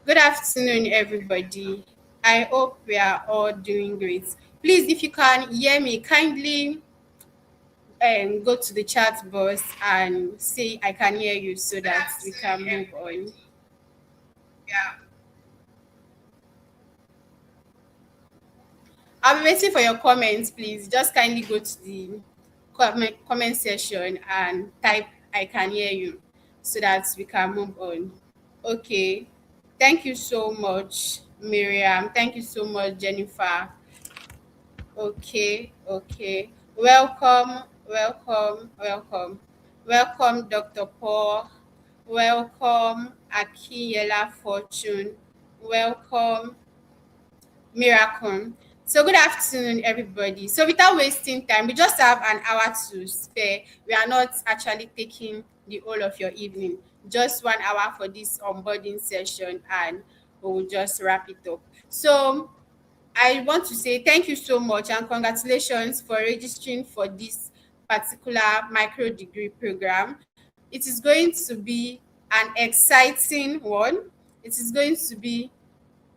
Good afternoon, everybody. I hope we are all doing great. Please, if you can hear me, kindly go to the chat box and say I can hear you so that we can move on. Yeah. I'll be waiting for your comments, please. Just kindly go to the comment section and type I can hear you so that we can move on. Okay. Thank you so much, Miriam. Thank you so much, Jennifer. Okay, okay. Welcome, welcome, welcome. Welcome, Dr. Paul. Welcome, Akiyela Fortune. Welcome, Miracle. So good afternoon, everybody. So without wasting time, we just have an hour to spare. We are not actually taking the whole of your evening. Just 1 hour for this onboarding session, and we'll just wrap it up. So I want to say thank you so much and congratulations for registering for this particular micro degree program. It is going to be an exciting one. It is going to be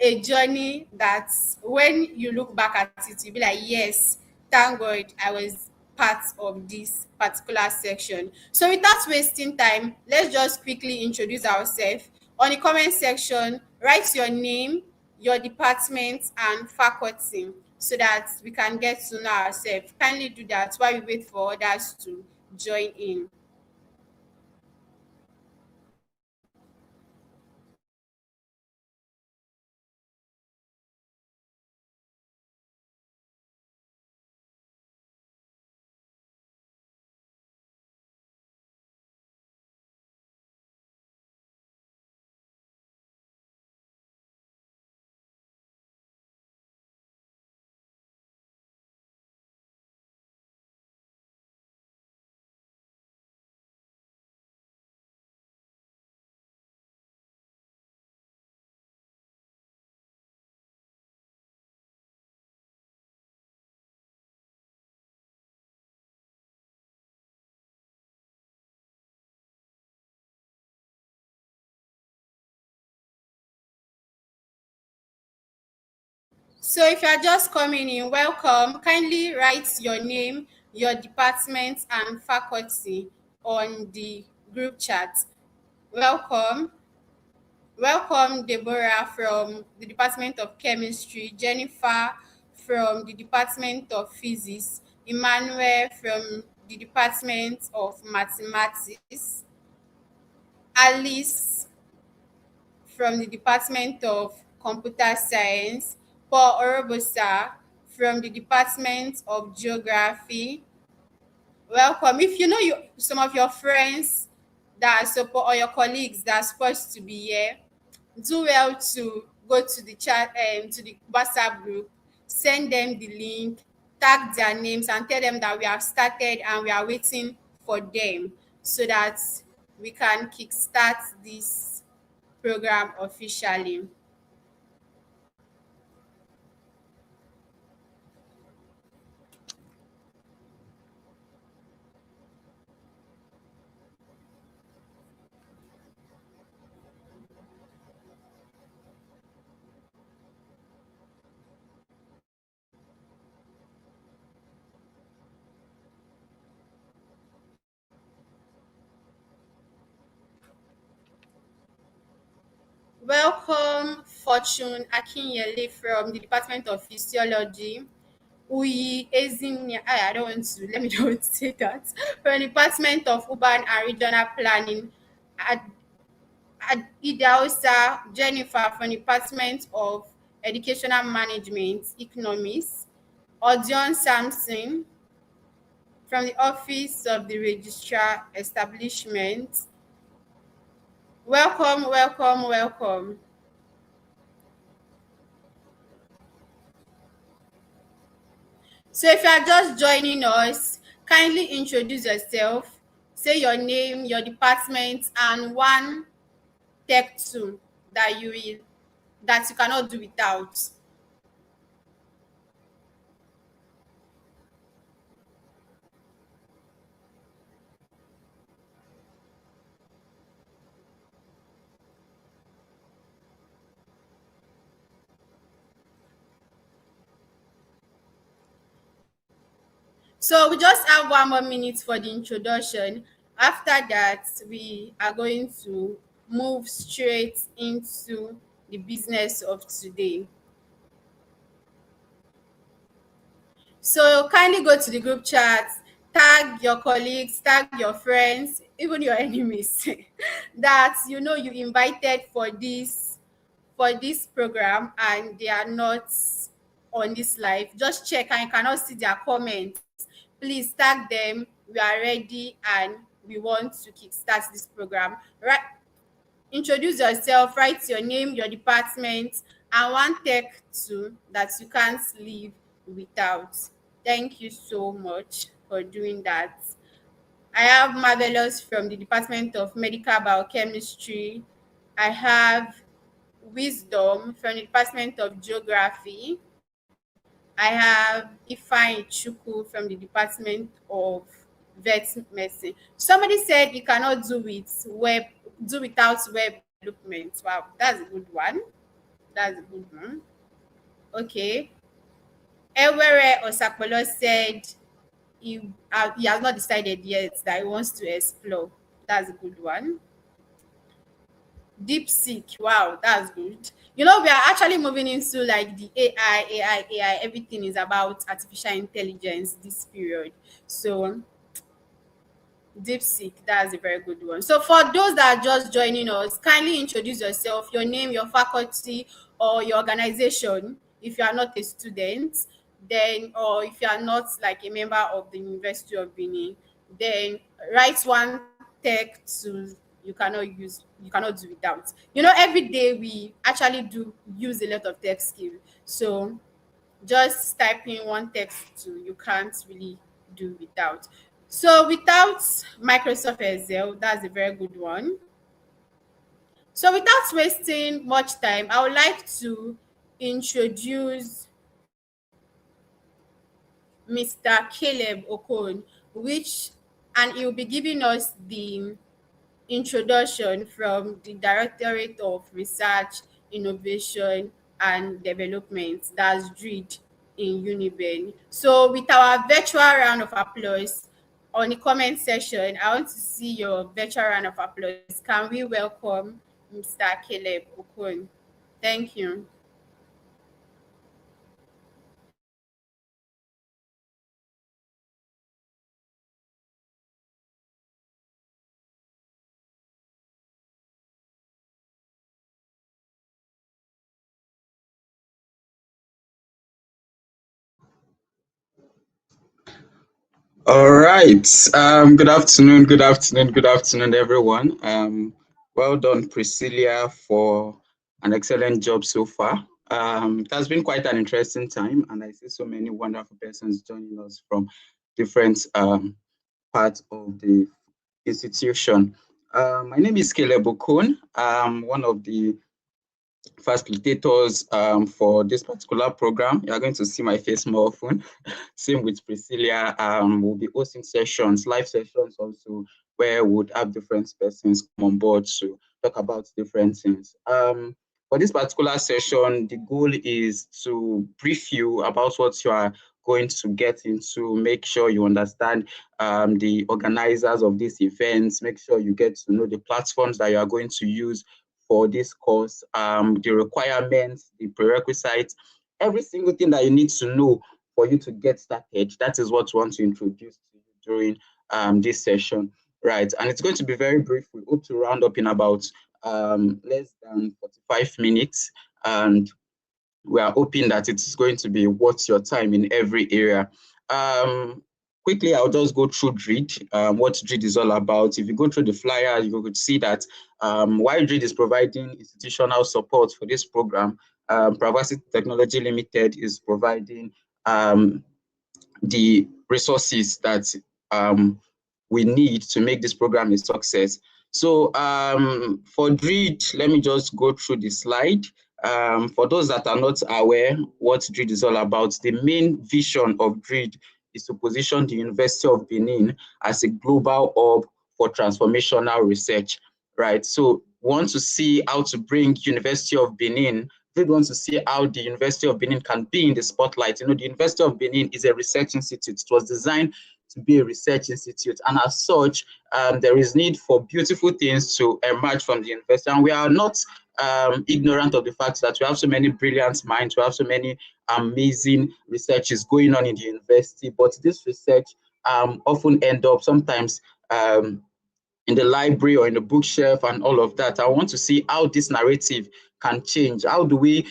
a journey that when you look back at it, you'll be like, yes, thank God I was part of this particular section. So without wasting time, let's just quickly introduce ourselves. On the comment section, write your name, your department, and faculty so that we can get to know ourselves. Kindly do that while we wait for others to join in. So if you are just coming in, welcome. Kindly write your name, your department, and faculty on the group chat. Welcome. Welcome, Deborah from the Department of Chemistry, Jennifer from the Department of Physics, Emmanuel from the Department of Mathematics, Alice from the Department of Computer Science, Paul Orobosa from the Department of Geography. Welcome. If you know some of your friends that are support or your colleagues that are supposed to be here, do well to go to the chat to the WhatsApp group, send them the link, tag their names, and tell them that we have started and we are waiting for them so that we can kickstart this program officially. Welcome, Fortune Akinyele from the Department of Physiology. Uyi Ezinia, I don't want to, let me don't say that. From the Department of Urban and Regional Planning. Idausa Jennifer from the Department of Educational Management, Economics. Odion Samson from the Office of the Registrar Establishment. Welcome, welcome, welcome. So if you are just joining us, kindly introduce yourself, say your name, your department, and one tech tool that you cannot do without. So we just have 1 more minute for the introduction. After that, we are going to move straight into the business of today. So kindly go to the group chat, tag your colleagues, tag your friends, even your enemies that you know you invited for this program and they are not on this live. Just check and you cannot see their comments. Please tag them. We are ready and we want to kickstart this program. Right. Introduce yourself, write your name, your department, and one tech tool that you can't live without. Thank you so much for doing that. I have Marvelous from the Department of Medical Biochemistry. I have Wisdom from the Department of Geography. I have Ifeanyi Chukwu from the Department of Vet Medicine. Somebody said you cannot do without web development. Wow, that's a good one. That's a good one. Okay. Ewere Osapolo said he has not decided yet that he wants to explore. That's a good one. DeepSeek, wow, that's good. You know, we are actually moving into like the AI. Everything is about artificial intelligence this period. So DeepSeek, that's a very good one. So for those that are just joining us, kindly introduce yourself, your name, your faculty, or your organization. If you are not a student, then or if you are not like a member of the University of Benin, then write one tech tool you cannot do without. You know, every day we actually do use a lot of tech skill. So just type in one text tool you can't really do without. So without Microsoft Excel, that's a very good one. So without wasting much time, I would like to introduce Mr. Caleb Okon, which and he will be giving us the introduction from the Directorate of Research, Innovation and Development, that's DRID in Uniben. So with our virtual round of applause on the comment section, I want to see your virtual round of applause. Can we welcome Mr. Caleb Okon? Thank you. All right. Good afternoon, everyone. Well done, Priscilla, for an excellent job so far. It has been quite an interesting time, and I see so many wonderful persons joining us from different parts of the institution. My name is Caleb Okon. I'm one of the facilitators for this particular program. You're going to see my face more often. Same with Priscilla. We'll be hosting sessions, live sessions also, where we would have different persons come on board to talk about different things. For this particular session, the goal is to brief you about what you are going to get into, make sure you understand the organizers of these events, make sure you get to know the platforms that you are going to use for this course, the requirements, the prerequisites, every single thing that you need to know for you to get started. That is what we want to introduce to you during this session, right? And it's going to be very brief. We hope to round up in about less than 45 minutes, and we are hoping that it's going to be worth your time in every area. Quickly, I'll just go through DRID, what DRID is all about. If you go through the flyer, you could see that while DRID is providing institutional support for this program, PRACVARSITY Technology Limited is providing the resources that we need to make this program a success. So for DRID, let me just go through the slide. For those that are not aware what DRID is all about, the main vision of DRID is to position the University of Benin as a global hub for transformational research, right? So we want to see how to bring University of Benin. We want to see how the University of Benin can be in the spotlight. You know, the University of Benin is a research institute. It was designed to be a research institute. And as such, there is need for beautiful things to emerge from the university. And we are not ignorant of the fact that we have so many brilliant minds, we have so many amazing researches going on in the university, but this research often end up sometimes in the library or in the bookshelf and all of that. I want to see how this narrative can change. How do we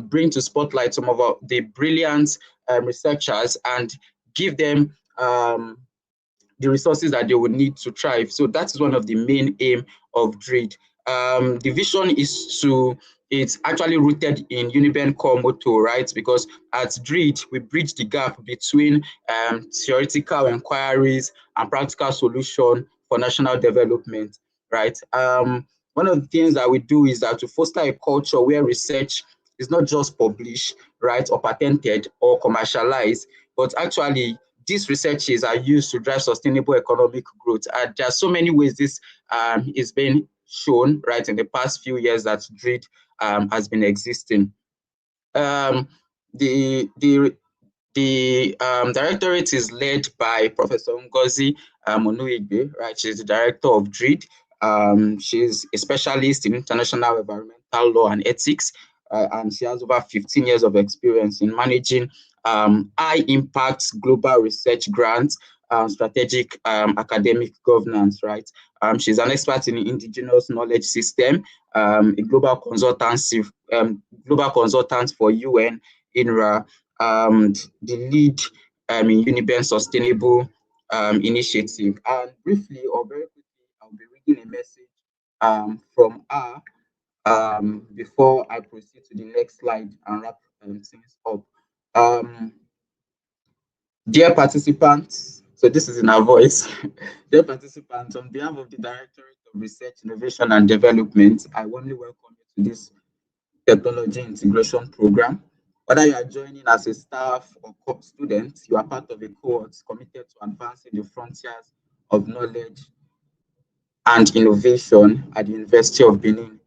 bring to spotlight some of the brilliant researchers and give them the resources that they would need to thrive? So that is one of the main aim of DRID. The vision is it's actually rooted in Uniben core motto, right? Because at DRID, we bridge the gap between theoretical inquiries and practical solution for national development, right? One of the things that we do is that to foster a culture where research is not just published, right, or patented or commercialized, but actually these researches are used to drive sustainable economic growth. There are so many ways this is being shown, right, in the past few years that DRID has been existing. The directorate is led by Professor Ngozi Onuigbe, right? She's the director of DRID. She's a specialist in international environmental law and ethics, and she has over 15 years of experience in managing high impact global research grants, strategic academic governance, right? She's an expert in the indigenous knowledge system, a global consultant for UN, INRA, the lead in Uniben Sustainable Initiative. And briefly or very quickly, I'll be reading a message from her before I proceed to the next slide and wrap things up. Dear participants, so this is in our voice. Dear participants, on behalf of the Directorate of Research, Innovation and Development, I warmly welcome you to this technology integration program. Whether you are joining as a staff or student, you are part of a cohort committed to advancing the frontiers of knowledge and innovation at the University of Benin.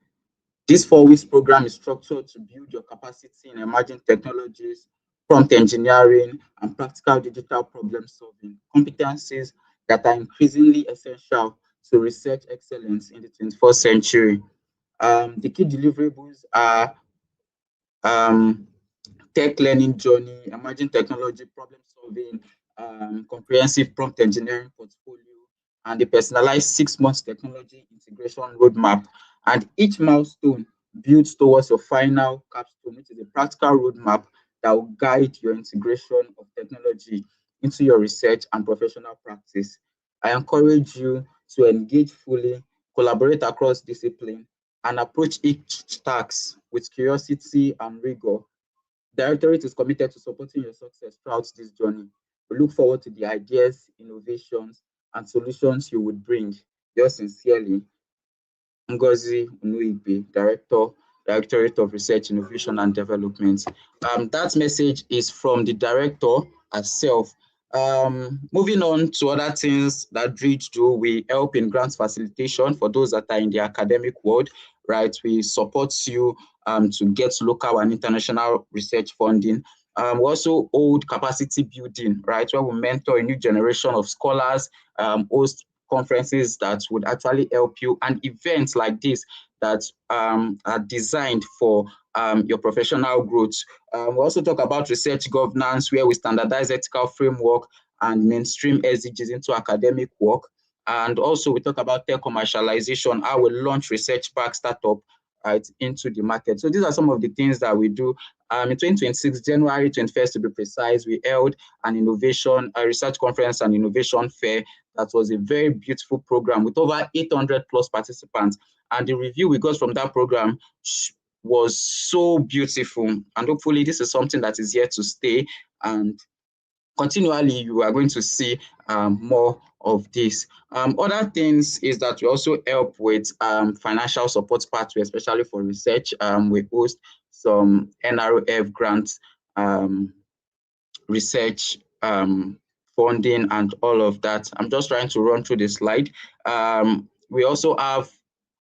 This 4 weeks program is structured to build your capacity in emerging technologies, prompt engineering, and practical digital problem solving, competencies that are increasingly essential to research excellence in the 21st century. The key deliverables are tech learning journey, emerging technology problem solving, comprehensive prompt engineering portfolio, and the personalized 6 months technology integration roadmap. And each milestone builds towards your final capstone, which is a practical roadmap that will guide your integration of technology into your research and professional practice. I encourage you to engage fully, collaborate across discipline, and approach each task with curiosity and rigor. Directorate is committed to supporting your success throughout this journey. We look forward to the ideas, innovations, and solutions you would bring. Yours sincerely, Ngozi Onuigbe, Directorate of Research, Innovation and Development. That message is from the director herself. Moving on to other things that DRID do, we help in grants facilitation for those that are in the academic world, right? We support you to get local and international research funding. We also hold capacity building, right? Where we mentor a new generation of scholars, host conferences that would actually help you, and events like this that are designed for your professional growth. We also talk about research governance, where we standardize ethical framework and mainstream SDGs into academic work. And also we talk about tech commercialization, how we launch research back startup right into the market. So these are some of the things that we do. In 2026, January 21st to be precise, we held a research conference and innovation fair. That was a very beautiful program with over 800 plus participants. And the review we got from that program was so beautiful. And hopefully this is something that is here to stay. And continually, you are going to see more of this. Other things is that we also help with financial support pathway, especially for research. We host some NRF grants, research funding and all of that. I'm just trying to run through the slide. We also have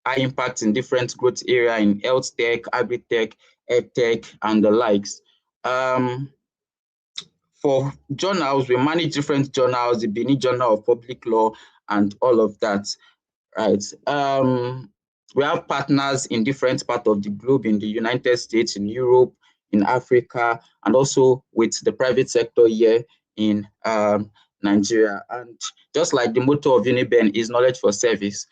high impact in different growth area in health tech, agri-tech, ed tech, and the likes. For journals, we manage different journals, the Benin Journal of Public Law and all of that, right? We have partners in different parts of the globe, in the United States, in Europe, in Africa, and also with the private sector here in Nigeria. And just like the motto of Uniben is knowledge for service,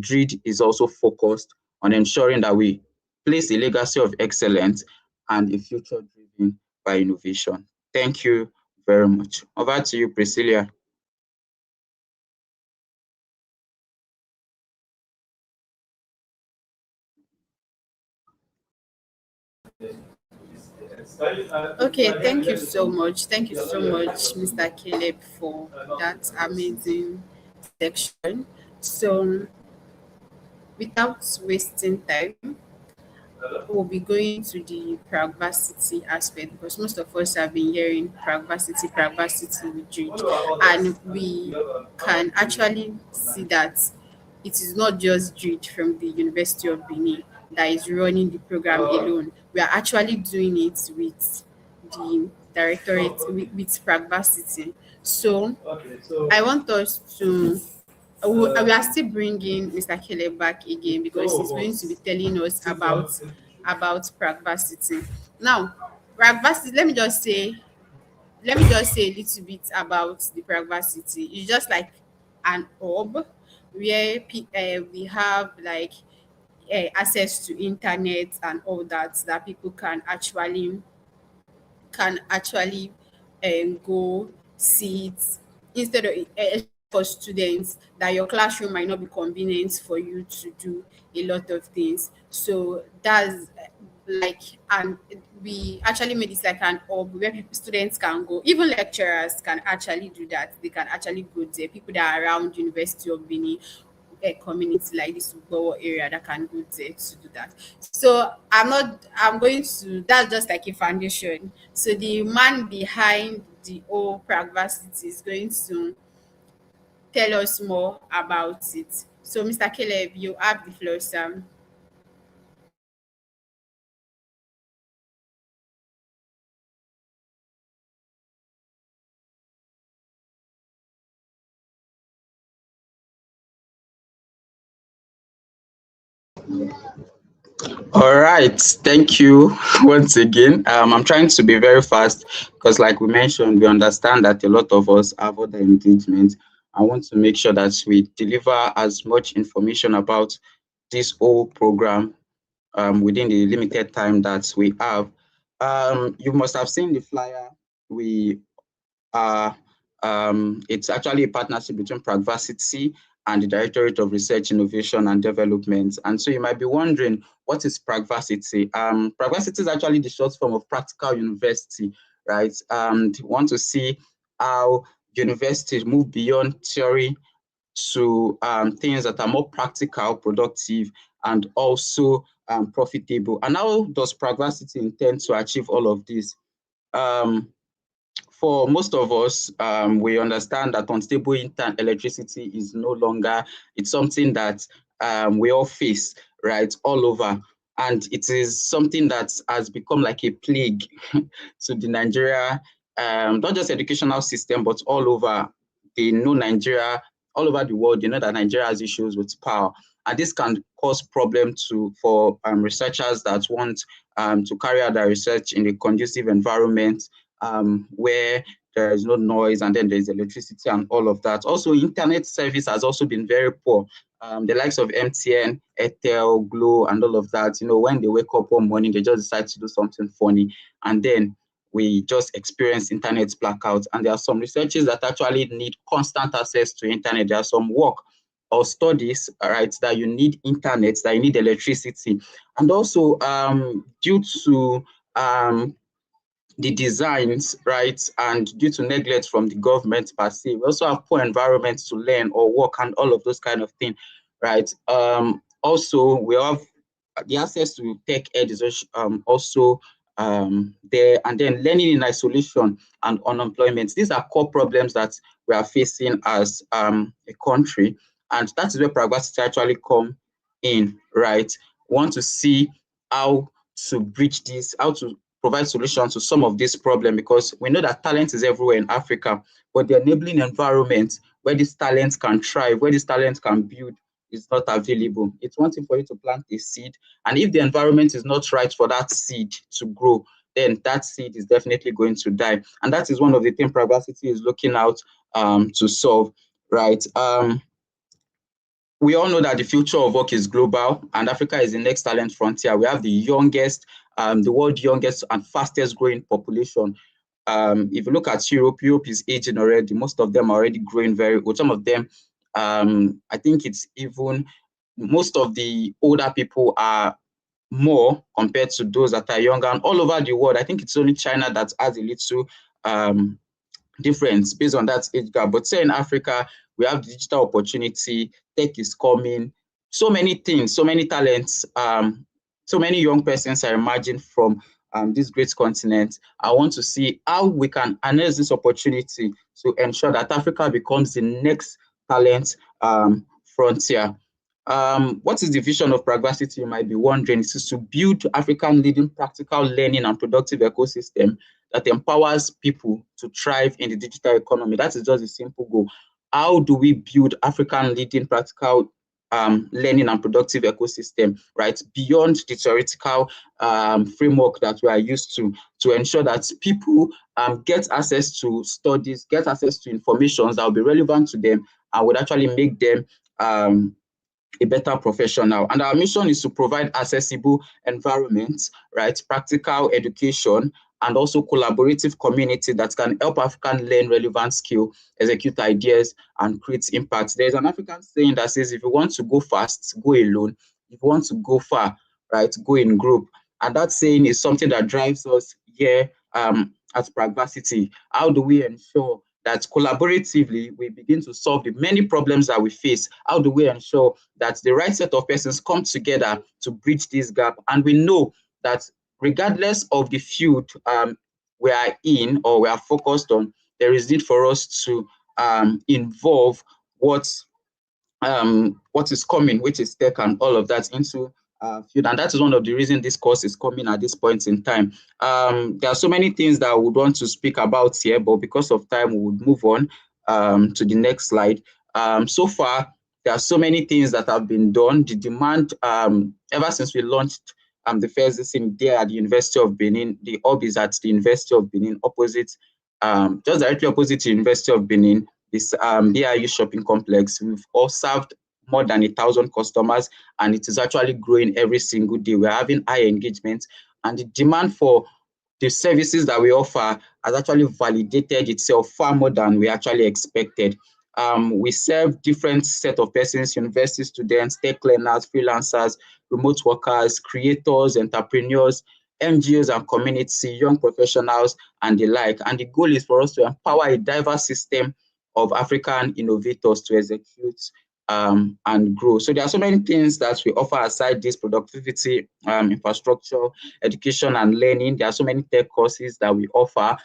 DRID is also focused on ensuring that we place a legacy of excellence and a future driven by innovation. Thank you very much. Over to you, Priscilla. Okay, thank you so much. Thank you so much, Mr. Caleb, for that amazing section. So, without wasting time, we'll be going to the PRACVARSITY aspect because most of us have been hearing PRACVARSITY with DRID, and we can actually see that it is not just DRID from the University of Benin that is running the program alone. We are actually doing it with the directorate, with PRACVARSITY. So I want us to we are still bringing Mr. Caleb back again because he's going to be telling us about PRACVARSITY. Now, PRACVARSITY, let me just say a little bit about the PRACVARSITY. It's just like an hub where we have like access to internet and all that people can actually go see it instead of for students that your classroom might not be convenient for you to do a lot of things. So that's like, and we actually made it like an hub where students can go, even lecturers can actually do that. They can actually go there, people that are around University of Benin, a community like this Ugbo area that can go there to do that. So I'm going to, that's just like a foundation. So the man behind the whole PRACVARSITY is going to tell us more about it. So Mr. Caleb, you have the floor, Sam. All right, thank you once again. I'm trying to be very fast because, like we mentioned, we understand that a lot of us have other engagements. I want to make sure that we deliver as much information about this whole program within the limited time that we have. You must have seen the flyer. We uh, it's actually a partnership between PRACVARSITY and the Directorate of Research, Innovation and Development. And so you might be wondering, what is PRACVARSITY? PRACVARSITY is actually the short form of Practical University, right? And we want to see how universities move beyond theory to things that are more practical, productive, and also profitable. And how does PRACVARSITY intend to achieve all of this? Um, for most of us, we understand that unstable electricity is no longer, it's something that we all face, right, all over. And it is something that has become like a plague to the Nigeria, not just educational system, but all over. They know Nigeria, all over the world, they know that Nigeria has issues with power. And this can cause problem for researchers that want to carry out their research in a conducive environment, where there is no noise and then there's electricity and all of that. Also, internet service has also been very poor. The likes of MTN, Airtel, Glo, and all of that, when they wake up one morning, they just decide to do something funny. And then we just experience internet blackouts. And there are some researchers that actually need constant access to internet. There are some work or studies, right, that you need internet, that you need electricity. And also, due to the designs, right, and due to neglect from the government per se, we also have poor environments to learn or work and all of those kind of things, right? Also, we have the access to tech ed is also there, and then learning in isolation and unemployment. These are core problems that we are facing as a country, and that is where PRACVARSITY actually come in, right? We want to see how to bridge this, how to provide solutions to some of these problems, because we know that talent is everywhere in Africa, but the enabling environment where these talents can thrive, where these talents can build, is not available. It's one thing for you to plant a seed, and if the environment is not right for that seed to grow, then that seed is definitely going to die. And that is one of the things PRACVARSITY is looking out to solve, right? We all know that the future of work is global, and Africa is the next talent frontier. We have the youngest, the world's youngest and fastest growing population. If you look at Europe, Europe is aging already. Most of them are already growing very old. Some of them, I think it's even, most of the older people are more compared to those that are younger. And all over the world, I think it's only China that has a little difference based on that age gap. But say in Africa, we have digital opportunity, tech is coming, so many things, so many talents, so many young persons are emerging from this great continent. I want to see how we can harness this opportunity to ensure that Africa becomes the next talent frontier. What is the vision of PRACVARSITY, you might be wondering? It is to build African leading practical learning and productive ecosystem that empowers people to thrive in the digital economy. That is just a simple goal. How do we build African leading practical learning and productive ecosystem, right, beyond the theoretical framework that we are used to ensure that people get access to studies, get access to information that will be relevant to them and would actually make them a better professional. And our mission is to provide accessible environments, right, practical education, and also collaborative community that can help Africans learn relevant skill, execute ideas, and create impact. There's an African saying that says, if you want to go fast, go alone. If you want to go far, right, go in group. And that saying is something that drives us here at PRACVARSITY. How do we ensure that collaboratively we begin to solve the many problems that we face? How do we ensure that the right set of persons come together to bridge this gap? And we know that regardless of the field we are in or we are focused on, there is need for us to involve what is coming, which is tech and all of that, into field. And that is one of the reasons this course is coming at this point in time. There are so many things that I would want to speak about here, but because of time, we would move on to the next slide. So far, there are so many things that have been done. The demand, ever since we launched the first thing there at the University of Benin, the hub is at the University of Benin, opposite, just directly opposite the University of Benin, this BIU shopping complex. We've all served more than 1,000 customers, and it is actually growing every single day. We're having high engagement, and the demand for the services that we offer has actually validated itself far more than we actually expected. We serve different set of persons: university students, tech learners, freelancers, remote workers, creators, entrepreneurs, NGOs and community, young professionals, and the like. And the goal is for us to empower a diverse system of African innovators to execute and grow. So there are so many things that we offer aside this productivity, infrastructure, education, and learning. There are so many tech courses that we offer.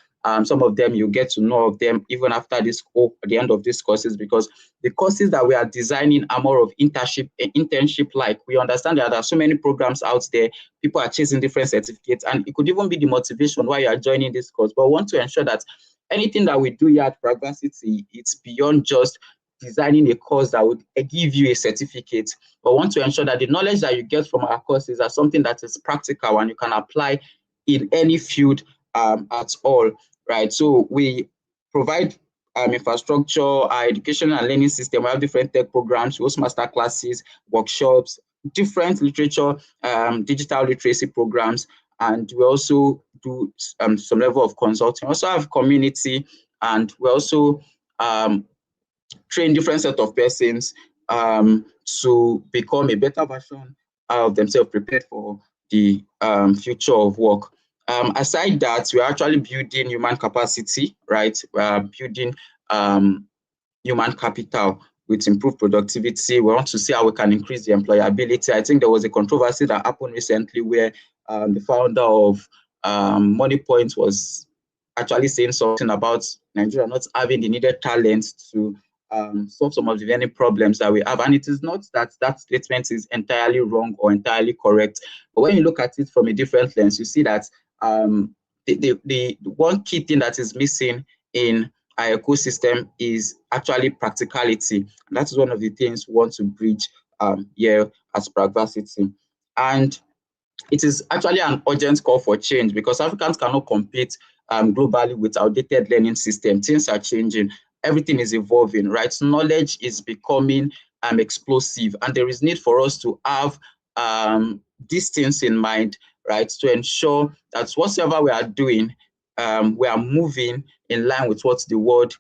Some of them you get to know of them even after this at the end of these courses, because the courses that we are designing are more of internship like. We understand that there are so many programs out there, people are chasing different certificates, and it could even be the motivation why you are joining this course. But we want to ensure that anything that we do here at PRACVARSITY, it's beyond just designing a course that would give you a certificate, but want to ensure that the knowledge that you get from our courses are something that is practical and you can apply in any field at all, right? So we provide infrastructure, our education and learning system. We have different tech programs, we host master classes, workshops, different literature, digital literacy programs, and we also do some level of consulting. We also have community, and we also train different set of persons to become a better version of themselves, prepared for the future of work. Aside that, we're actually building human capacity, right? We're building human capital with improved productivity. We want to see how we can increase the employability. I think there was a controversy that happened recently where the founder of MoneyPoint was actually saying something about Nigeria not having the needed talent to solve some of the many problems that we have. And it is not that that statement is entirely wrong or entirely correct. But when you look at it from a different lens, you see that The one key thing that is missing in our ecosystem is actually practicality. And that is one of the things we want to bridge here at PRACVARSITY. And it is actually an urgent call for change because Africans cannot compete globally with outdated learning system. Things are changing. Everything is evolving, right? Knowledge is becoming explosive, and there is need for us to have these things in mind, right? To ensure that whatever we are doing, we are moving in line with what the world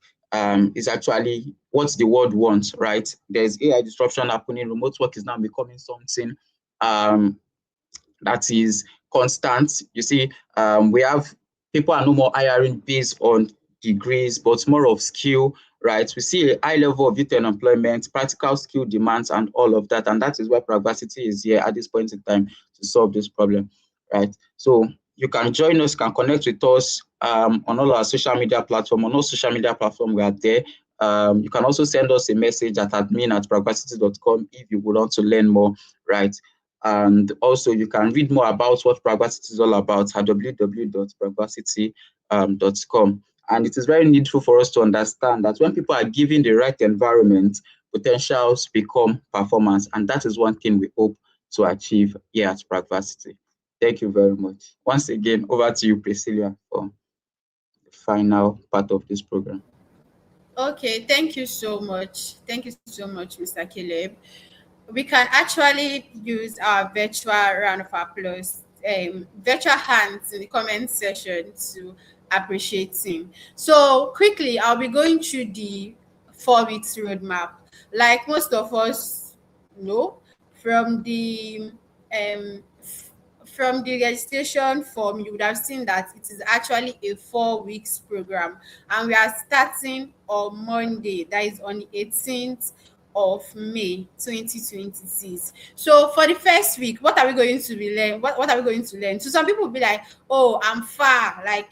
is actually what the world wants, right? There's AI disruption happening. Remote work is now becoming something that is constant. You see, we have people are no more hiring based on degrees, but more of skill, right? We see a high level of youth unemployment, practical skill demands, and all of that. And that is why PRACVARSITY is here at this point in time to solve this problem, right? So you can join us, can connect with us on all our social media platforms. On all social media platforms, we are there. You can also send us a message at admin@pragvarsity.com if you would want to learn more, right? And also you can read more about what PRACVARSITY is all about at www.pragvarsity.com. And it is very needful for us to understand that when people are given the right environment, potentials become performance. And that is one thing we hope to achieve here at PRACVARSITY. Thank you very much. Once again, over to you, Priscilla, for the final part of this program. Okay, thank you so much. Thank you so much, Mr. Caleb. We can actually use our virtual round of applause, virtual hands in the comment section to appreciate him. So quickly, I'll be going through the 4 weeks roadmap. Like most of us know, from the um, from the registration form, you would have seen that it is actually a 4 weeks program, and we are starting on Monday, that is on the 18th of May 2026. So for the first week, what are we going to be learn? What are we going to learn? So some people will be like, oh, I'm far, like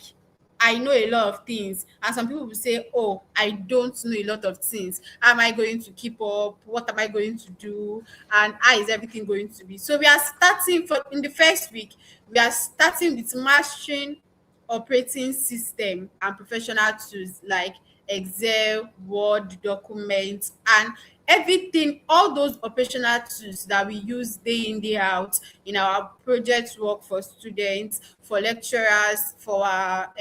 I know a lot of things. And some people will say, oh, I don't know a lot of things. Am I going to keep up? What am I going to do? And how is everything going to be? So we are starting for in the first week, we are starting with mastering operating system and professional tools like Excel, Word, documents, and everything, all those operational tools that we use day in, day out in our project work for students, for lecturers, for our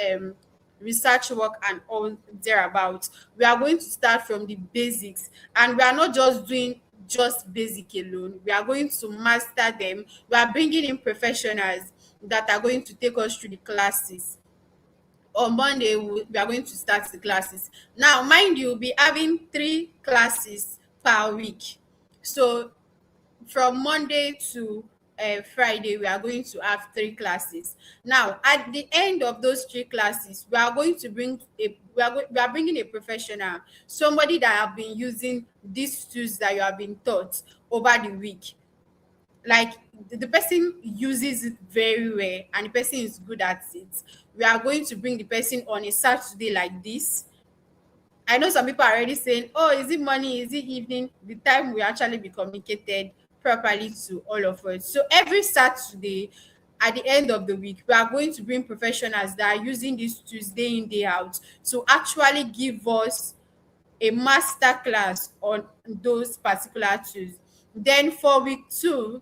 research work and all thereabout. We are going to start from the basics, and we are not just doing just basic alone. We are going to master them. We are bringing in professionals that are going to take us through the classes. On Monday, we are going to start the classes. Now, mind you, we'll be having 3 classes per week. So from Monday to Friday, we are going to have 3 classes. Now, at the end of those 3 classes, we are going to we are bringing a professional, somebody that have been using these tools that you have been taught over the week. Like the person uses it very well and the person is good at it. We are going to bring the person on a Saturday like this. I know some people are already saying, oh, is it morning, is it evening? The time will actually be communicated properly to all of us. So every Saturday at the end of the week, we are going to bring professionals that are using these tools day in, day out to actually give us a master class on those particular tools. Then for week two,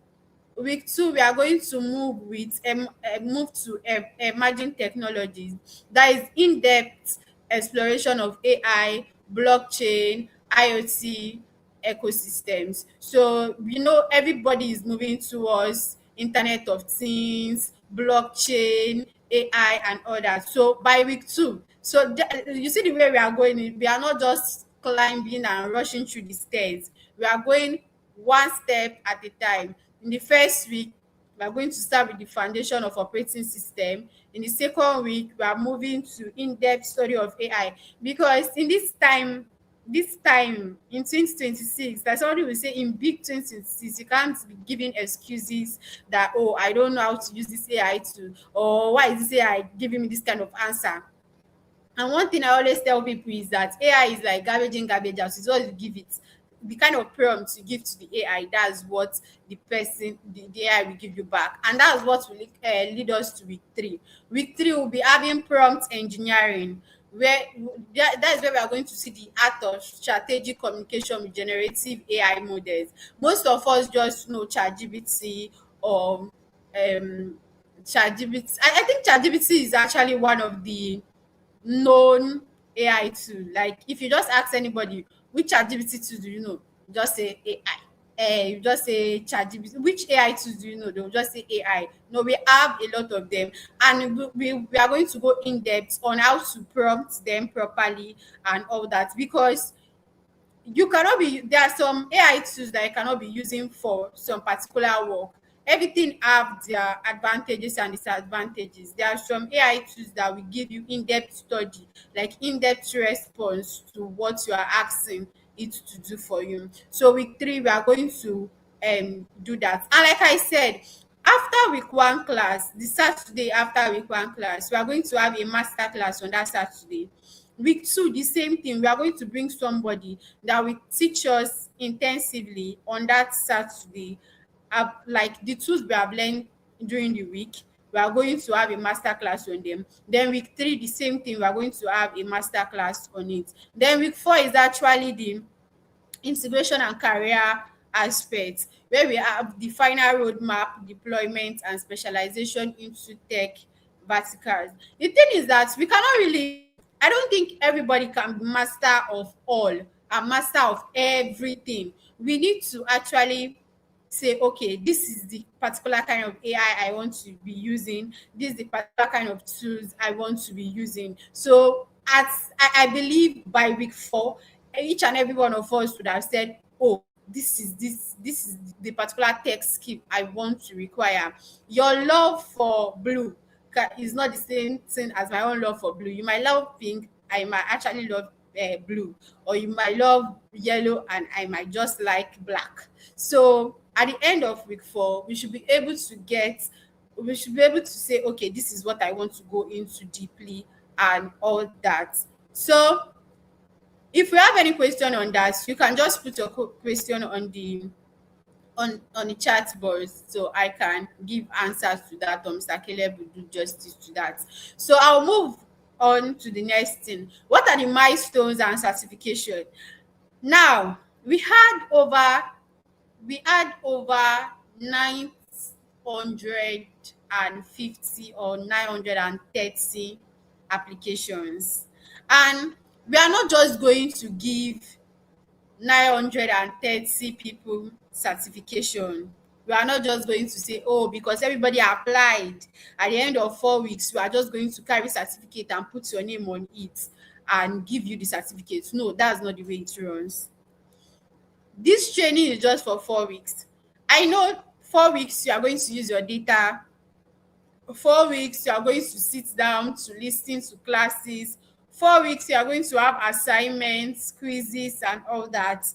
we are going to move to emerging technologies. That is in-depth exploration of AI, blockchain, IoT ecosystems. So we know everybody is moving towards Internet of Things, blockchain, AI, and all that. So by week 2, so you see the way we are going, we are not just climbing and rushing through the stairs. We are going one step at a time. In the first week, we are going to start with the foundation of operating system. In the second week, we are moving to in-depth study of AI, because in this time in 2026, that somebody will say in big 2026, you can't be giving excuses that, oh, I don't know how to use this AI tool, or why is this AI giving me this kind of answer. And one thing I always tell people is that AI is like garbage in, garbage out. It's what you give it. the kind of prompt you give to the AI, that's what the AI will give you back, and that's what will lead us to week 3. Week 3 will be having prompt engineering, where that is where we are going to see the art of strategic communication with generative AI models. Most of us just know ChatGPT or ChatGPT. I think ChatGPT is actually one of the known AI tool. Like if you just ask anybody which ChatGPT tool do you know, just say AI. You just say ChatGPT. Which AI tools do you know? They'll just say AI. No, we have a lot of them, and we are going to go in depth on how to prompt them properly and all that, because you cannot be there are some AI tools that you cannot be using for some particular work. Everything have their advantages and disadvantages. There are some AI tools that will give you in-depth study, like in-depth response to what you are asking it to do for you. So week 3 we are going to do that. And like I said, after week 1 class, the Saturday after week 1 class, we are going to have a master class on that Saturday. Week 2, the same thing. We are going to bring somebody that will teach us intensively on that Saturday, like the tools we have learned during the week. We are going to have a master class on them. Then week 3, the same thing. We are going to have a master class on it. Then week 4 is actually the integration and career aspects, where we have the final roadmap, deployment, and specialization into tech verticals. The thing is that we cannot really, I don't think everybody can be master of all and master of everything. We need to actually say, okay, this is the particular kind of AI I want to be using, this is the particular kind of tools I want to be using. So I believe by week 4, each and every one of us would have said, oh, this is the particular tech skill I want to require. Your love for blue is not the same thing as my own love for blue. You might love pink, I might actually love blue, or you might love yellow and I might just like black. So at the end of week 4, we should be able to say, okay, this is what I want to go into deeply and all that. So if you have any question on that, you can just put your question on the chat box, so I can give answers to that, or Mr. Caleb will do justice to that. So I'll move on to the next thing. What are the milestones and certification? Now, we had over 950 or 930 applications, and we are not just going to give 930 people certification. We are not just going to say, oh, because everybody applied, at the end of 4 weeks, we are just going to carry certificate and put your name on it and give you the certificate. No, that's not the way it runs. This training is just for 4 weeks. I know 4 weeks you are going to use your data. 4 weeks you are going to sit down to listen to classes. 4 weeks you are going to have assignments, quizzes, and all that.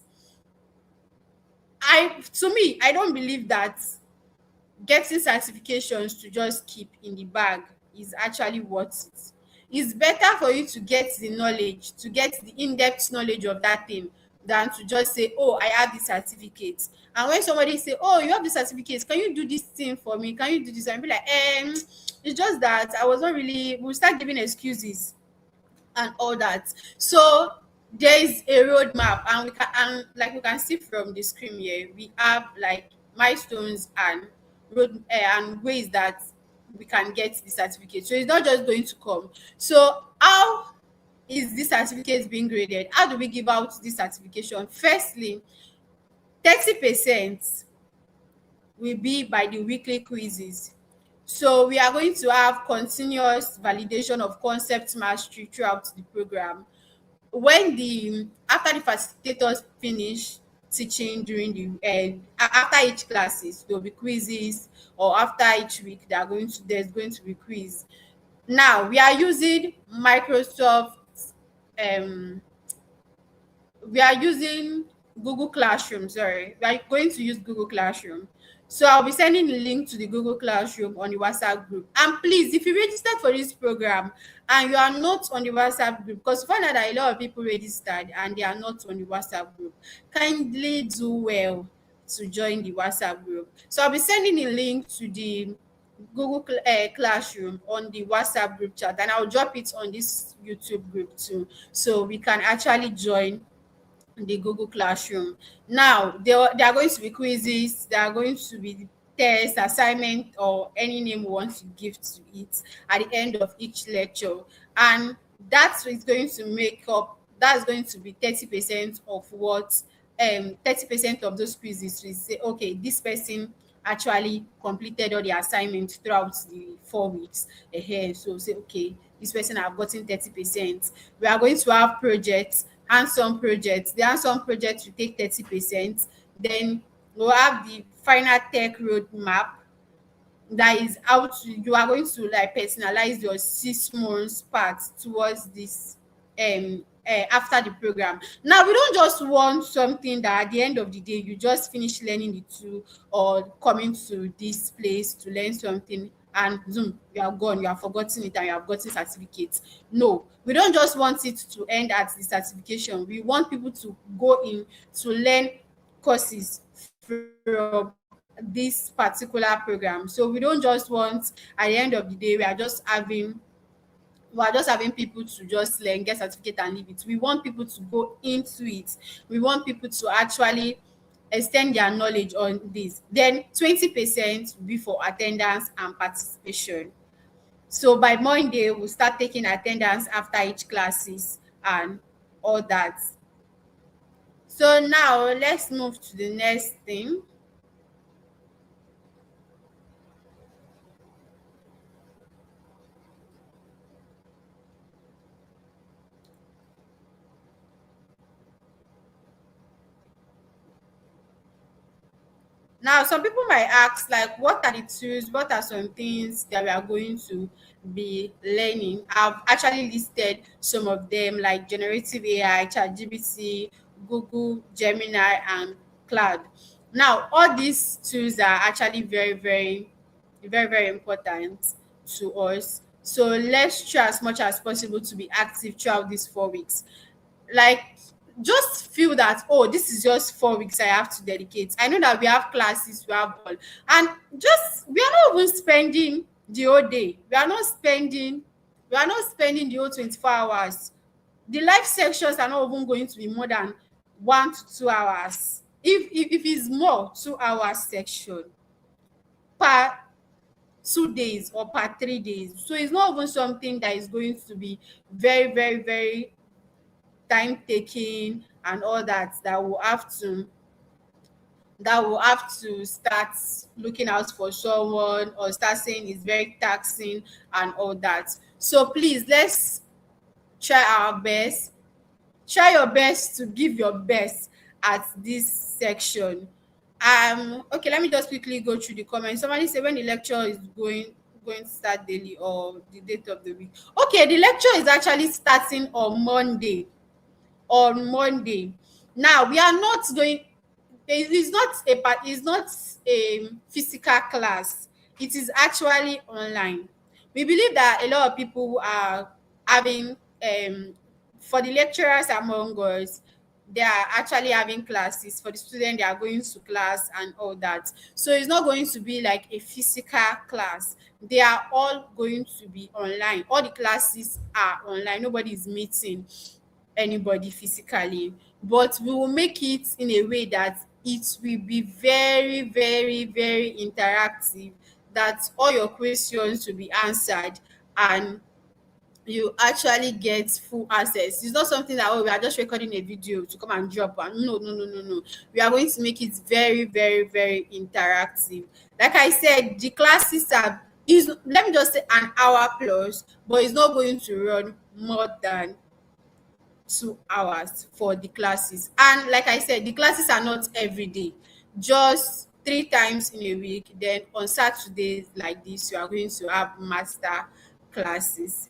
To me, I don't believe that getting certifications to just keep in the bag is actually worth it. It's better for you to get the knowledge, to get the in-depth knowledge of that thing, than to just say, oh, I have the certificate. And when somebody say, oh, you have the certificate, can you do this thing for me? Can you do this? And be like, it's just that I was not really, we'll start giving excuses and all that. So there is a roadmap, and like we can see from the screen here, we have like milestones and and ways that we can get the certificate. So it's not just going to come. So how is this certificate being graded? How do we give out this certification? Firstly, 30% will be by the weekly quizzes. So we are going to have continuous validation of concept mastery throughout the program. After the facilitators finish teaching during after each classes, there will be quizzes, or after each week there's going to be quiz. Now we are using Microsoft, we are using Google Classroom. Sorry, we are going to use Google Classroom. So I'll be sending the link to the Google Classroom on the WhatsApp group. And please, if you registered for this program and you are not on the WhatsApp group, because you find out that a lot of people registered and they are not on the WhatsApp group, kindly do well to join the WhatsApp group. So I'll be sending a link to the Classroom on the WhatsApp group chat, and I'll drop it on this YouTube group too, so we can actually join the Google Classroom. Now, there are going to be quizzes, there are going to be tests, assignment, or any name we want to give to it at the end of each lecture. And that's going to be 30% of what 30% of those quizzes will say, okay, this person actually completed all the assignments throughout the 4 weeks ahead. So say, okay, this person have gotten 30%. We are going to have projects, hands-on projects. The hands-on project will take 30%. Then we'll have the final tech roadmap, that is how to you are going to like personalize your 6 months part towards this after the program. Now, we don't just want something that at the end of the day you just finish learning the tool or coming to this place to learn something and zoom, you are gone, you have forgotten it and you have gotten certificates. No, we don't just want it to end at the certification. We want people to go in to learn courses from this particular program. So we don't just want at the end of the day we are just having people to just learn, get certificate and leave it. We want people to go into it. We want people to actually extend their knowledge on this. Then 20% will be for attendance and participation. So by Monday, we'll start taking attendance after each classes and all that. So now let's move to the next thing. Now, some people might ask, like, what are the tools? What are some things that we are going to be learning? I've actually listed some of them, like generative AI, ChatGPT, Google, Gemini, and Cloud. Now, all these tools are actually very, very, very, very important to us. So let's try as much as possible to be active throughout these 4 weeks. Like, just feel that, oh, this is just 4 weeks I have to dedicate. I know that we have classes, we have all, and just we are not even spending the whole day. We are not spending the whole 24 hours. The live sections are not even going to be more than 1 to 2 hours. If it's more, 2 hours section per 2 days or per 3 days. So it's not even something that is going to be very, very, very time taking and all that, that will have to start looking out for someone or start saying it's very taxing and all that. So please, let's try our best. Try your best to give your best at this section. Okay, let me just quickly go through the comments. Somebody say when the lecture is going to start daily, or the date of the week. Okay, the lecture is actually starting on Monday. Now, we are not going, it's not a physical class. It is actually online. We believe that a lot of people are having for the lecturers among us, they are actually having classes. For the students, they are going to class and all that. So it's not going to be like a physical class. They are all going to be online. All the classes are online. Nobody is meeting anybody physically, but we will make it in a way that it will be very, very, very interactive, that all your questions will be answered and you actually get full access. It's not something that, oh, we are just recording a video to come and drop one. No, no, no, no, no. We are going to make it very, very, very interactive. Like I said, the classes is, let me just say, an hour plus, but it's not going to run more than 2 hours for the classes. And like I said, the classes are not every day, just 3 times in a week. Then on Saturdays like this, you are going to have master classes.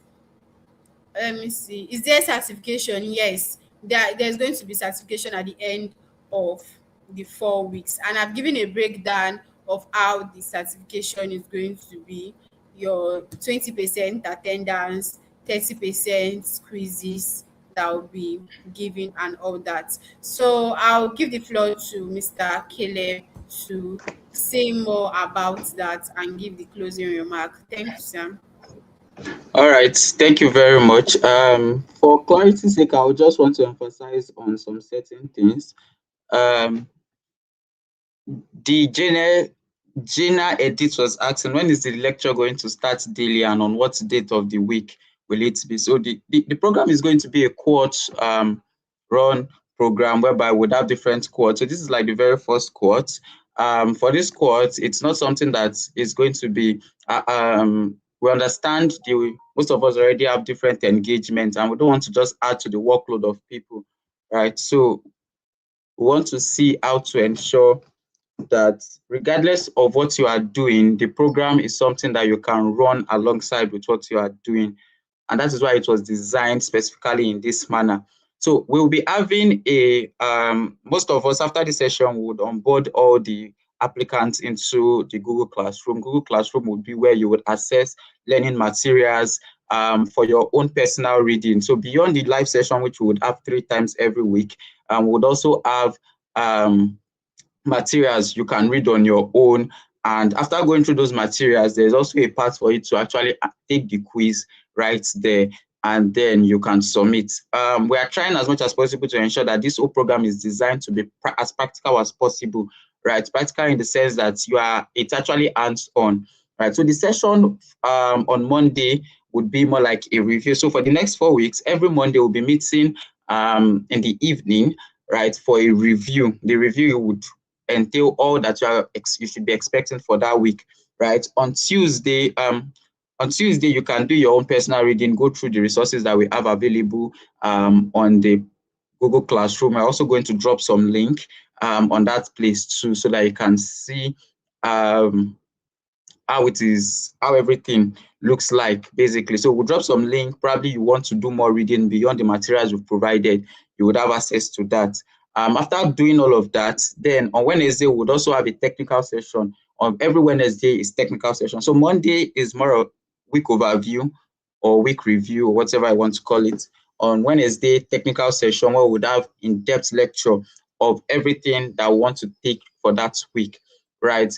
Let me see. Is there certification? Yes, there's going to be certification at the end of the 4 weeks. And I've given a breakdown of how the certification is going to be, your 20% attendance, 30% quizzes that will be given and all that. So I'll give the floor to Mr. Caleb to say more about that and give the closing remark. Thank you, Sam. All right, thank you very much. For clarity's sake, I would just want to emphasize on some certain things. Um, the Gina Edith was asking, when is the lecture going to start daily and on what date of the week will it be? So the program is going to be a cohort run program whereby we'd have different cohorts. So this is like the very first cohort. For this cohort, it's not something that is going to be, we understand most of us already have different engagements and we don't want to just add to the workload of people, right? So we want to see how to ensure that regardless of what you are doing, the program is something that you can run alongside with what you are doing. And that is why it was designed specifically in this manner. So we'll be having most of us after this session would onboard all the applicants into the Google Classroom. Google Classroom would be where you would access learning materials for your own personal reading. So beyond the live session, which we would have 3 times every week, we would also have materials you can read on your own. And after going through those materials, there's also a part for you to actually take the quiz right there, and then you can submit. We are trying as much as possible to ensure that this whole program is designed to be as practical as possible, right? Practical in the sense that it's actually hands-on, right? So the session on Monday would be more like a review. So for the next 4 weeks, every Monday we'll be meeting in the evening, right, for a review. The review would entail all that you should be expecting for that week, right? On Tuesday, you can do your own personal reading, go through the resources that we have available on the Google Classroom. We're also going to drop some link on that place too, so that you can see how everything looks like, basically. So we'll drop some link. Probably you want to do more reading beyond the materials we've provided, you would have access to that. After doing all of that, then on Wednesday, we would also have a technical session. On every Wednesday is technical session. So Monday is more of week overview or week review or whatever I want to call it. On Wednesday, technical session where we would have in-depth lecture of everything that we want to take for that week, right?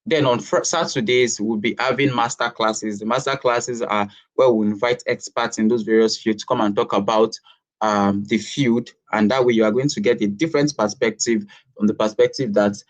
Then on Saturdays, we'll be having master classes. The master classes are where we invite experts in those various fields to come and talk about the field, and that way you are going to get a different perspective from the perspective that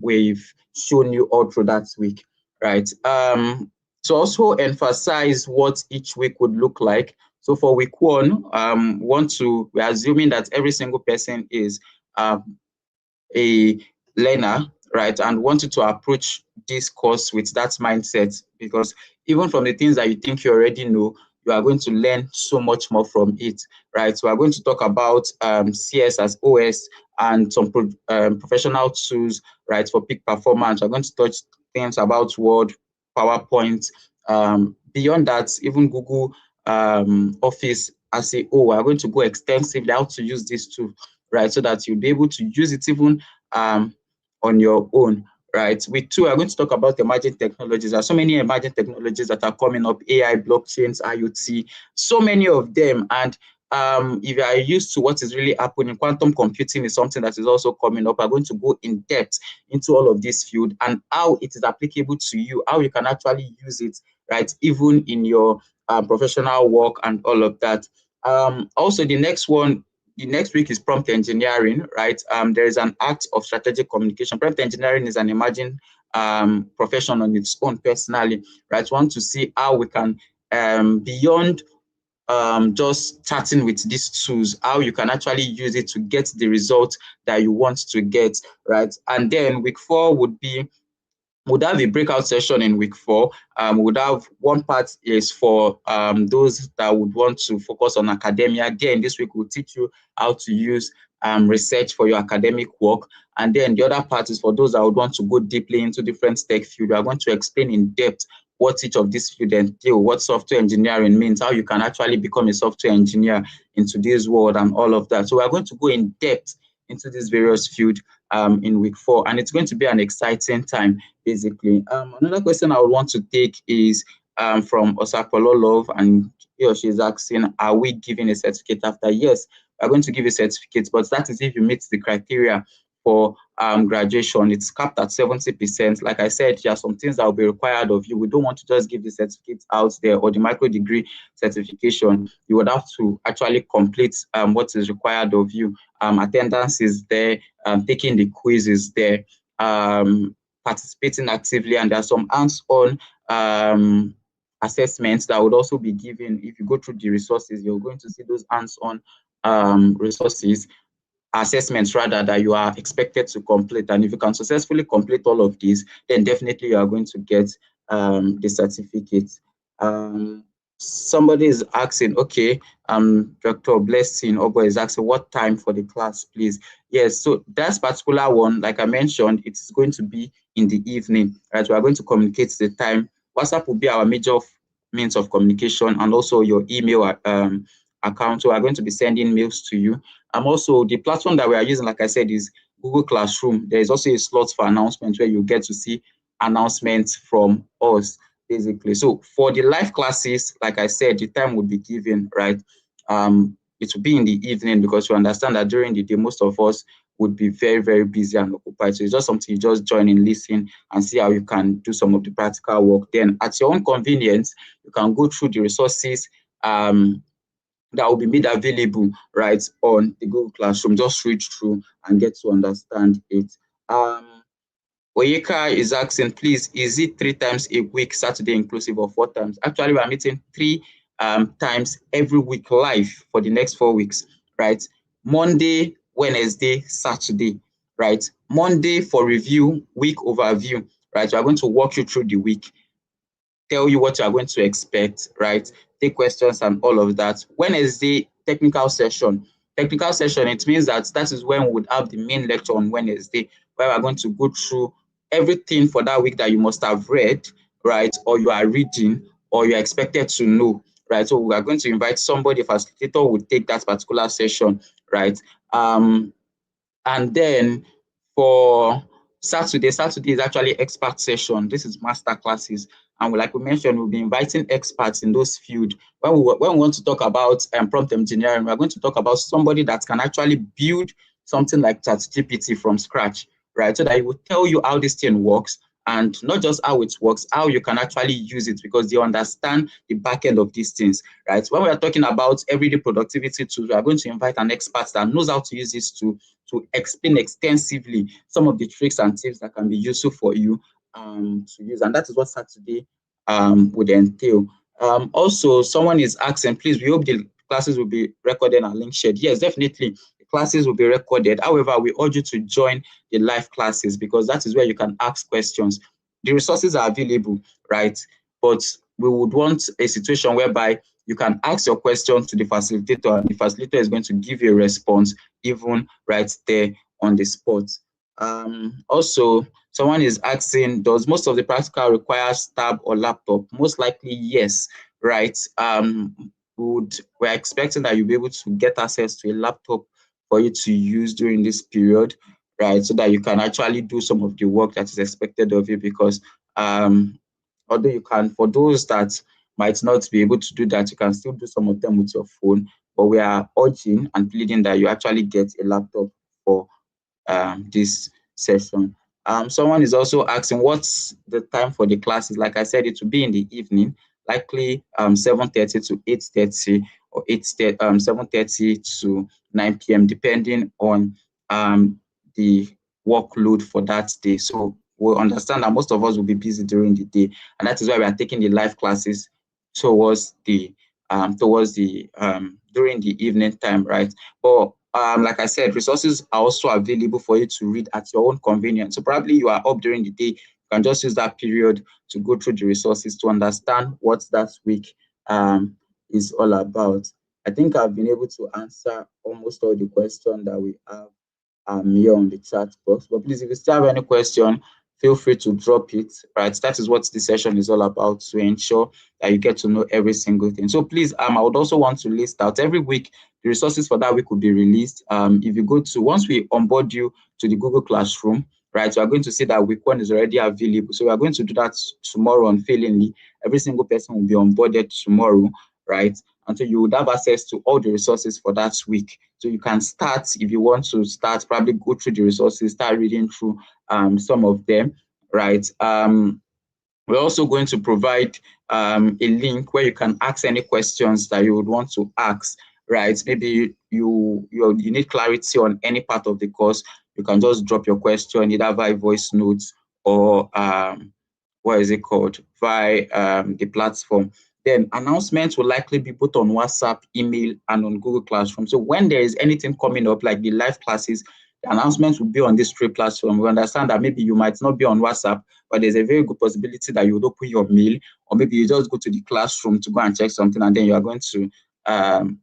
we've shown you all through that week, right? To also emphasize what each week would look like. So for week 1, we're assuming that every single person is a learner, right, and wanted to approach this course with that mindset, because even from the things that you think you already know, you are going to learn so much more from it, right? So we're going to talk about CS as OS and some professional tools, right, for peak performance. We're going to touch things about Word, PowerPoint. Beyond that, even Google Office as a whole, we're going to go extensively how to use this tool, right, so that you'll be able to use it even on your own, right? We too are going to talk about emerging technologies. There are so many emerging technologies that are coming up: AI, blockchains, IoT, so many of them. And if you are used to what is really happening, quantum computing is something that is also coming up. We're going to go in depth into all of this field and how it is applicable to you, how you can actually use it, right, even in your professional work and all of that. Also, the next week is prompt engineering, right? There is an art of strategic communication. Prompt engineering is an emerging profession on its own personally, right? We want to see how we can, beyond just starting with these tools, how you can actually use it to get the result that you want to get, right? And then week 4 would have a breakout session in week 4. Would have one part is for those that would want to focus on academia. Again, this week we'll teach you how to use research for your academic work. And then the other part is for those that would want to go deeply into different tech fields. We are going to explain in depth what each of these fields entail, what software engineering means, how you can actually become a software engineer in today's world and all of that. So we are going to go in depth into these various fields in week 4, and it's going to be an exciting time, basically. Another question I would want to take is from Osapolo Love, and he or she is asking, are we giving a certificate after? Yes, we're going to give a certificate, but that is if you meet the criteria for graduation. It's capped at 70%. Like I said, there are some things that will be required of you. We don't want to just give the certificate out there, or the micro degree certification. You would have to actually complete what is required of you. Attendance is there, taking the quiz is there, participating actively, and there are some hands-on assessments that would also be given. If you go through the resources, you're going to see those hands-on resources, assessments rather, that you are expected to complete. And if you can successfully complete all of these, then definitely you are going to get the certificate. Somebody is asking, okay, Dr. Blessing Obo is asking, what time for the class, please? Yes, so that particular one, like I mentioned, it's going to be in the evening, right? We are going to communicate the time. WhatsApp will be our major means of communication, and also your email account. So we are going to be sending mails to you. Also, the platform that we are using, like I said, is Google Classroom. There is also a slot for announcements where you get to see announcements from us, basically. So for the live classes, like I said, the time would be given, right? It will be in the evening, because we understand that during the day, most of us would be very, very busy and occupied. So it's just something you just join and listen and see how you can do some of the practical work. Then at your own convenience, you can go through the resources that will be made available, right, on the Google Classroom. Just read through and get to understand it. Oyeka is asking, please, is it 3 times a week, Saturday inclusive, or 4 times? Actually, we are meeting 3 times every week live for the next 4 weeks, right? Monday, Wednesday, Saturday, right? Monday for review, week overview, right? We are going to walk you through the week, tell you what you are going to expect, right? Take questions and all of that. Wednesday, technical session. Technical session, it means that is when we would have the main lecture on Wednesday, where we're going to go through everything for that week that you must have read, right? Or you are reading, or you're expected to know, right? So we are going to invite somebody, a facilitator would take that particular session, right? And then for Saturday is actually expert session. This is master classes. And like we mentioned, we'll be inviting experts in those fields. When we want to talk about prompt engineering, we're going to talk about somebody that can actually build something like ChatGPT from scratch, right? So that it will tell you how this thing works, and not just how it works, how you can actually use it, because they understand the back end of these things, right? When we are talking about everyday productivity tools, we are going to invite an expert that knows how to use this tool to explain extensively some of the tricks and tips that can be useful for you to use. And that is what Saturday would entail. Also, someone is asking, please, we hope the classes will be recorded and link shared. Yes, definitely. The classes will be recorded. However, we urge you to join the live classes, because that is where you can ask questions. The resources are available, right? But we would want a situation whereby you can ask your question to the facilitator, and the facilitator is going to give you a response even right there on the spot. Also, someone is asking, does most of the practical require tab or laptop? Most likely, yes, right? We're expecting that you'll be able to get access to a laptop for you to use during this period, right? So that you can actually do some of the work that is expected of you, because although you can, for those that might not be able to do that, you can still do some of them with your phone. But we are urging and pleading that you actually get a laptop for this session. Someone is also asking, what's the time for the classes? Like I said, it will be in the evening, likely 7:30 to 8:30, or 7:30 to 9 p.m., depending on the workload for that day. So we'll understand that most of us will be busy during the day, and that is why we are taking the live classes towards the during the evening time, right? But like I said, resources are also available for you to read at your own convenience. So probably you are up during the day, you can just use that period to go through the resources to understand what that week is all about. I think I've been able to answer almost all the questions that we have here on the chat box. But please, if you still have any question, feel free to drop it, right? That is what the session is all about, to ensure that you get to know every single thing. So please, I would also want to list out every week the resources for that week will be released. If you go to, once we onboard you to the Google Classroom, right, you are going to see that week 1 is already available. So we are going to do that tomorrow unfailingly. Every single person will be onboarded tomorrow, right? And so you would have access to all the resources for that week. So you can start, if you want to start, probably go through the resources, start reading through some of them, right? We're also going to provide a link where you can ask any questions that you would want to ask, right? Maybe you need clarity on any part of the course. You can just drop your question either via voice notes or what is it called, via the platform. Then announcements will likely be put on WhatsApp, email, and on Google Classroom. So when there is anything coming up, like the live classes, the announcements will be on these 3 platforms. We understand that maybe you might not be on WhatsApp, but there's a very good possibility that you would open your mail, or maybe you just go to the classroom to go and check something, and then you are going to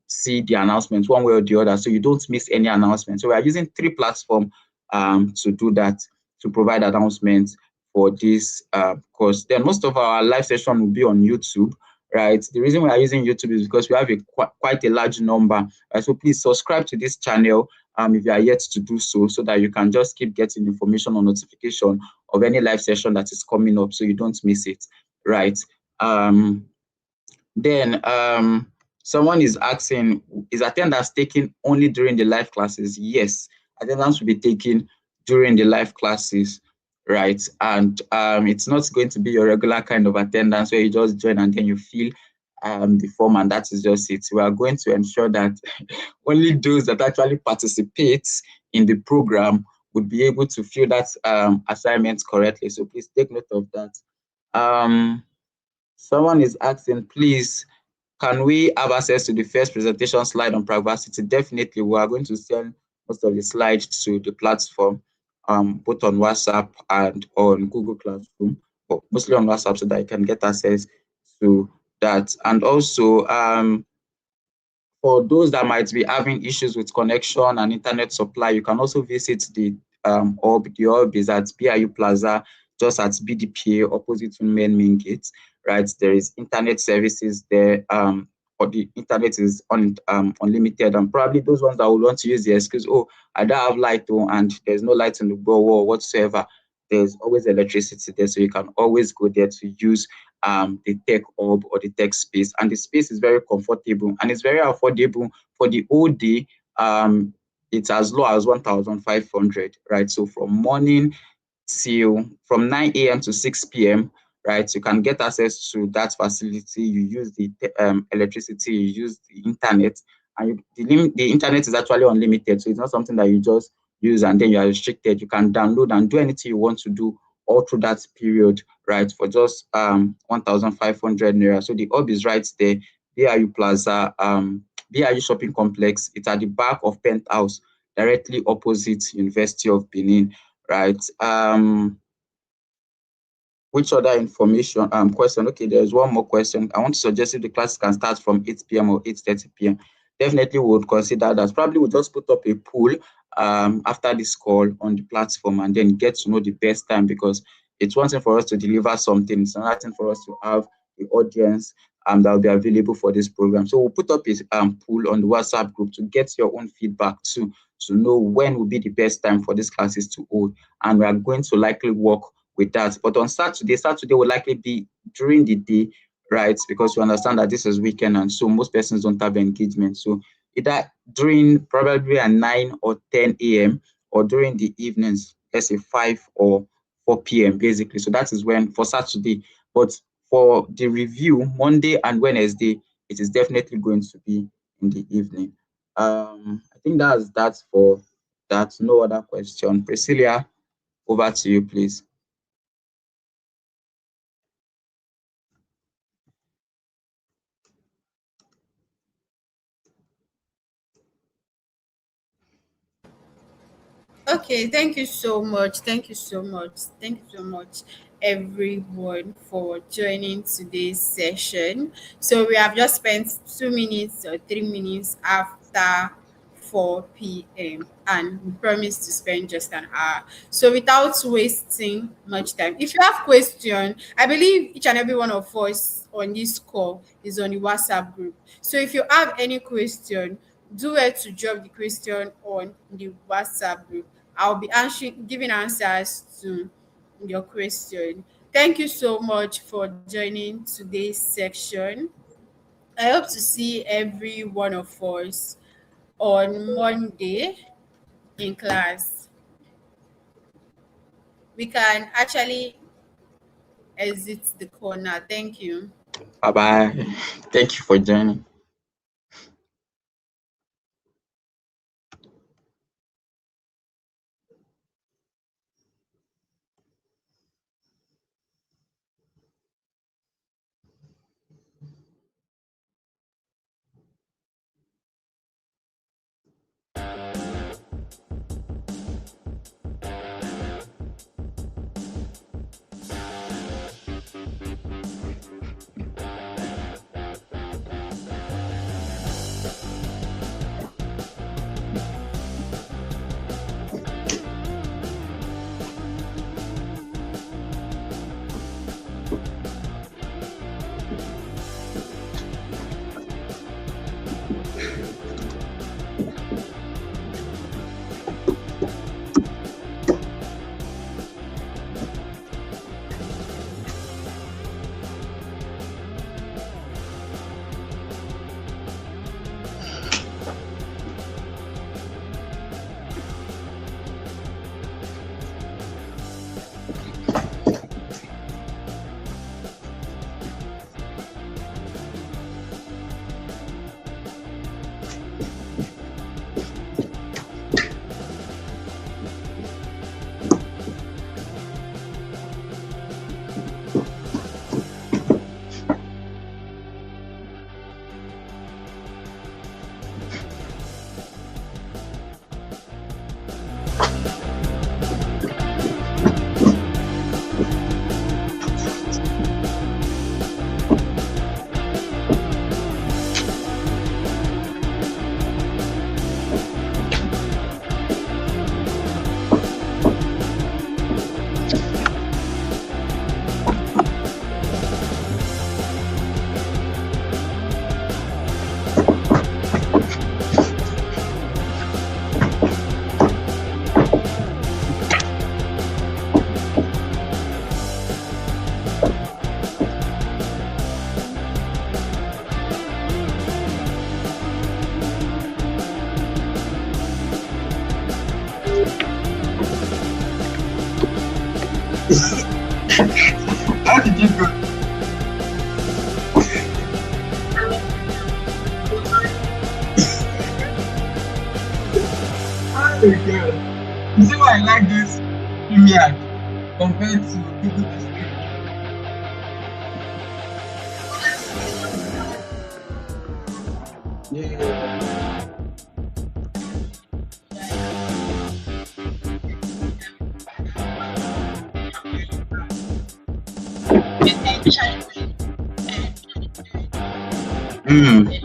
see the announcements one way or the other, so you don't miss any announcements. So we are using 3 platforms to do that, to provide announcements for this course. Then most of our live session will be on YouTube, right? The reason we are using YouTube is because we have quite a large number. So please subscribe to this channel if you are yet to do so, so that you can just keep getting information or notification of any live session that is coming up, so you don't miss it, right? Then someone is asking, is attendance taken only during the live classes? Yes, attendance will be taken during the live classes, right? And it's not going to be your regular kind of attendance where you just join and then you fill the form and that is just it. We are going to ensure that only those that actually participate in the program would be able to fill that assignment correctly. So please take note of that. Someone is asking, please, can we have access to the first presentation slide on PRACVARSITY? Definitely, we are going to send most of the slides to the platform, both on WhatsApp and on Google Classroom, but mostly on WhatsApp so that you can get access to that. And also, for those that might be having issues with connection and internet supply, you can also visit the hub. The hub is at BIU Plaza, just at BDPA, opposite to main gate, right? There is internet services there, or the internet is unlimited, and probably those ones that would want to use the excuse, oh, I don't have light, and there's no light in the wall whatsoever. There's always electricity there, so you can always go there to use the tech hub or the tech space, and the space is very comfortable and it's very affordable. For the whole day, it's as low as 1,500, right? So from morning till from 9 a.m. to 6 p.m., right, you can get access to that facility. You use the electricity, you use the internet, and the internet is actually unlimited, so it's not something that you just use and then you are restricted. You can download and do anything you want to do all through that period, right, for just 1,500 naira. So the hub is right there, BIU Plaza, BIU Shopping Complex. It's at the back of Penthouse, directly opposite University of Benin, right? Which other information question? Okay, there's one more question. I want to suggest if the class can start from 8 p.m. or 8:30 p.m. Definitely would consider that. Probably we'll just put up a poll after this call on the platform and then get to know the best time, because it's one thing for us to deliver something, it's another thing for us to have the audience that will be available for this program. So we'll put up a poll on the WhatsApp group to get your own feedback too, to know when will be the best time for these classes to hold, and we are going to likely work with that. But on Saturday will likely be during the day, right? Because we understand that this is weekend and so most persons don't have engagement. So either during probably at 9 or 10 a.m. or during the evenings, let's say 5 or 4 p.m. basically. So that is when for Saturday. But for the review, Monday and Wednesday, it is definitely going to be in the evening. I think that's for that. No other question. Priscilla, over to you, please. Okay, thank you so much. Thank you so much. Thank you so much, everyone, for joining today's session. So we have just spent 2 minutes or 3 minutes after 4 p.m. and we promise to spend just an hour. So without wasting much time, if you have question, I believe each and every one of us on this call is on the WhatsApp group. So if you have any question, do it to drop the question on the WhatsApp group. I'll be answering, giving answers to your question. Thank you so much for joining today's section. I hope to see every one of us on Monday in class. We can actually exit the call now. Thank you. Bye-bye. Thank you for joining. How did you go? Oh my God. You see why I like this premiere compared to Google Display? Yeah. Mm.